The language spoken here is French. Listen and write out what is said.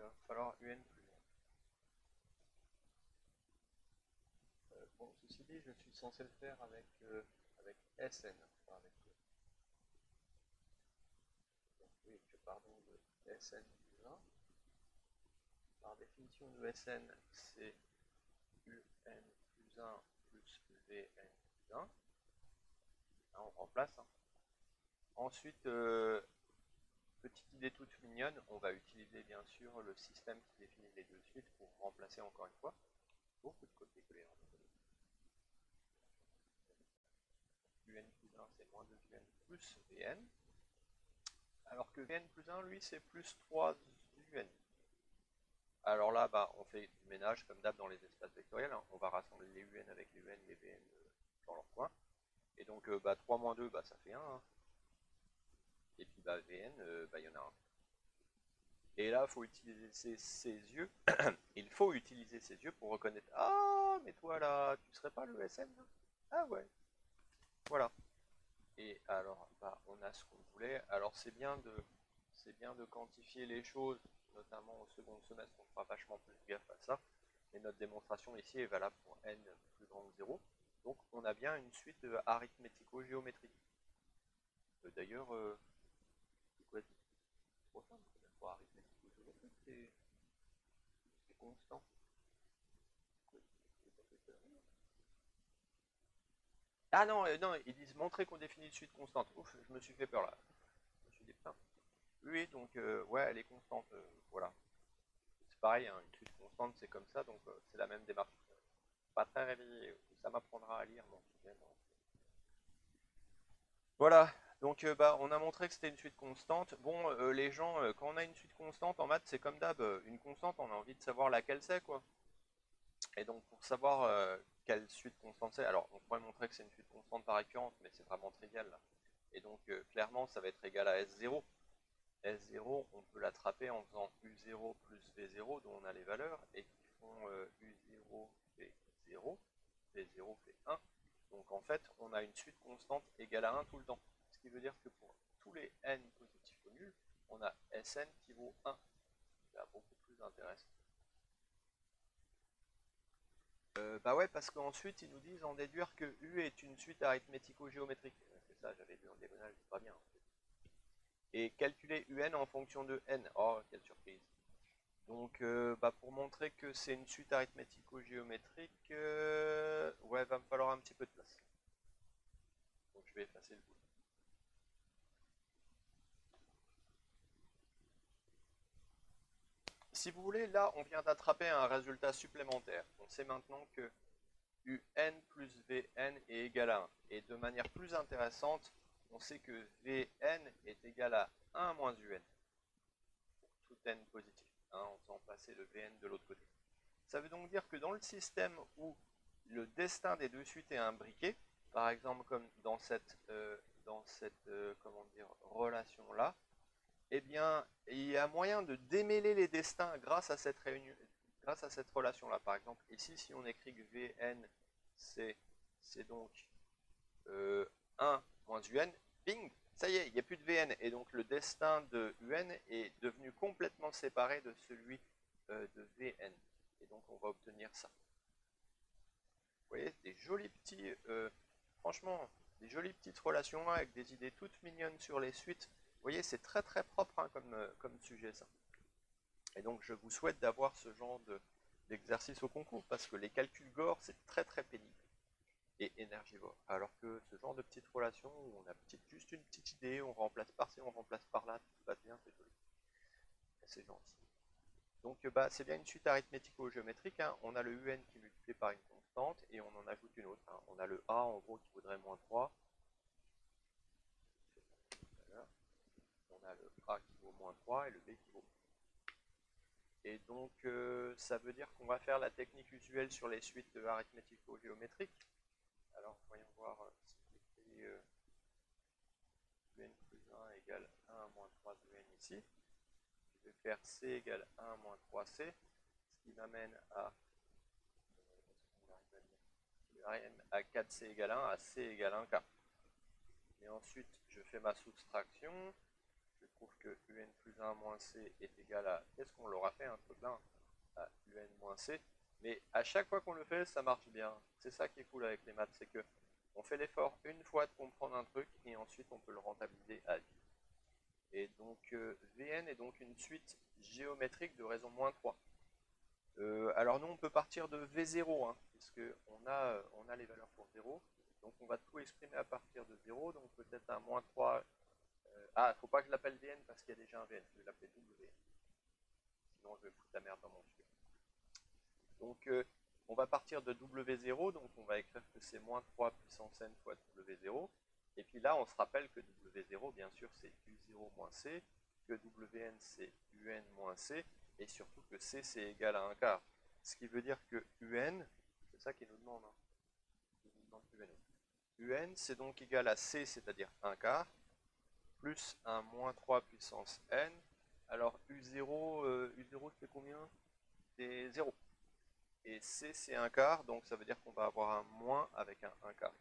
va falloir un plus 1. Bon, ceci dit, je suis censé le faire avec Sn, pas avec donc, oui, je pars donc de Sn plus 1. Par définition de Sn, c'est un plus 1 plus Vn plus 1. Là, on remplace. Hein. Ensuite, petite idée toute mignonne, on va utiliser bien sûr le système qui définit les deux suites pour remplacer encore une fois. Beaucoup de copier-coller. Un plus 1, c'est moins 2un plus Vn. Alors que Vn plus 1, lui, c'est plus 3un. Alors là, bah, on fait du ménage comme d'hab dans les espaces vectoriels. Hein. On va rassembler les un avec les un, les Vn dans leur coin. Et donc, bah, 3 moins 2, bah, ça fait 1. Hein. Et puis, bah, Vn, bah, il y en a un. Et là, il faut utiliser ses yeux. Il faut utiliser ses yeux pour reconnaître. Ah, mais toi là, tu serais pas le SN là? Ah ouais. Voilà. Et alors, bah, on a ce qu'on voulait. Alors, c'est bien de quantifier les choses, notamment au second semestre, on fera vachement plus gaffe à ça. Et notre démonstration ici est valable pour n plus grand que 0. Donc, on a bien une suite arithmético-géométrique. D'ailleurs, c'est quoi trop simple, pour arithmético-géométrique, c'est constant. Ah non, non, ils disent montrer qu'on définit une suite constante. Ouf, je me suis fait peur là. Je me suis dit, putain. Oui, donc, ouais, elle est constante. Voilà. C'est pareil, hein, une suite constante, c'est comme ça, donc c'est la même démarche. Pas très réveillé, ça m'apprendra à lire, non. Voilà, donc bah, on a montré que c'était une suite constante. Bon, les gens, quand on a une suite constante en maths, c'est comme d'hab, une constante, on a envie de savoir laquelle c'est, quoi. Et donc, pour savoir quelle suite constante c'est, alors on pourrait montrer que c'est une suite constante par récurrence, mais c'est vraiment trivial, là. Et donc, clairement, ça va être égal à S0. S0, on peut l'attraper en faisant U0 plus V0, dont on a les valeurs, et qui font U0 fait 0, V0 fait 1. Donc en fait, on a une suite constante égale à 1 tout le temps. Ce qui veut dire que pour tous les n positifs ou nuls, on a Sn qui vaut 1. C'est beaucoup plus intéressant. Bah ouais, parce qu'ensuite, ils nous disent en déduire que U est une suite arithmético-géométrique. C'est ça, j'avais vu en diagonale, c'est pas bien. En fait. Et calculer UN en fonction de n. Oh, quelle surprise. Donc, bah, pour montrer que c'est une suite arithmético-géométrique, ouais, va me falloir un petit peu de place. Donc, je vais effacer le bout. Si vous voulez, là, on vient d'attraper un résultat supplémentaire. On sait maintenant que UN plus Vn est égal à 1. Et de manière plus intéressante, on sait que Vn est égal à 1 moins UN. Pour tout n positif. Hein, en faisant passer le Vn de l'autre côté. Ça veut donc dire que dans le système où le destin des deux suites est imbriqué, par exemple comme dans cette comment dire, relation-là, eh bien, il y a moyen de démêler les destins grâce à cette réunion, grâce à cette relation-là. Par exemple, ici, si on écrit que Vn, c'est donc 1 moins Un, bing, ça y est, il n'y a plus de Vn. Et donc le destin de Un est devenu complètement séparé de celui de Vn. Et donc on va obtenir ça. Vous voyez, des jolis petits, franchement, des jolies petites relations avec des idées toutes mignonnes sur les suites. Vous voyez, c'est très très propre hein, comme sujet ça. Et donc je vous souhaite d'avoir ce genre d'exercice au concours parce que les calculs Gore, c'est très très pénible et énergivore. Alors que ce genre de petites relations où on a juste une petite idée, on remplace par-ci, on remplace par-là, tout se passe bien, c'est joli. C'est gentil. Donc bah, c'est bien une suite arithmético-géométrique. Hein. On a le UN qui est multiplié par une constante et on en ajoute une autre. Hein. On a le A en gros qui vaudrait moins 3. On a le A qui vaut moins 3 et le B qui vaut. Et donc ça veut dire qu'on va faire la technique usuelle sur les suites arithmético-géométriques. Alors voyons voir si j'écris UN plus 1 égale 1 moins 3 de UN ici. Je vais faire C égale 1 moins 3C, ce qui m'amène à 4C égale 1, à C égale 1K. Et ensuite, je fais ma soustraction. je trouve que un plus 1 moins c est égal à... Qu'est-ce qu'on l'aura fait un truc là? À un moins c. Mais à chaque fois qu'on le fait, ça marche bien. C'est ça qui est cool avec les maths, c'est que on fait l'effort une fois de comprendre un truc et ensuite on peut le rentabiliser à vie. Et donc Vn est donc une suite géométrique de raison moins 3. Alors nous on peut partir de V0, hein, puisque on a les valeurs pour 0. Donc on va tout exprimer à partir de 0, donc peut-être un moins 3. Ah, faut pas que je l'appelle Vn parce qu'il y a déjà un Vn, je vais l'appeler W. Sinon je vais foutre la merde dans mon truc. Donc on va partir de W0, donc on va écrire que c'est moins 3 puissance n fois W0. Et puis là, on se rappelle que W0, bien sûr, c'est U0 moins C, que Wn, c'est Un moins C, et surtout que C, c'est égal à 1 quart. Ce qui veut dire que Un, c'est ça qu'il nous demande, hein. Il nous demande UN, c'est donc égal à C, c'est-à-dire 1 quart, plus un moins 3 puissance N. Alors U0, U0 c'est combien? C'est 0. Et C, c'est 1 quart, donc ça veut dire qu'on va avoir un moins avec un 1 quart.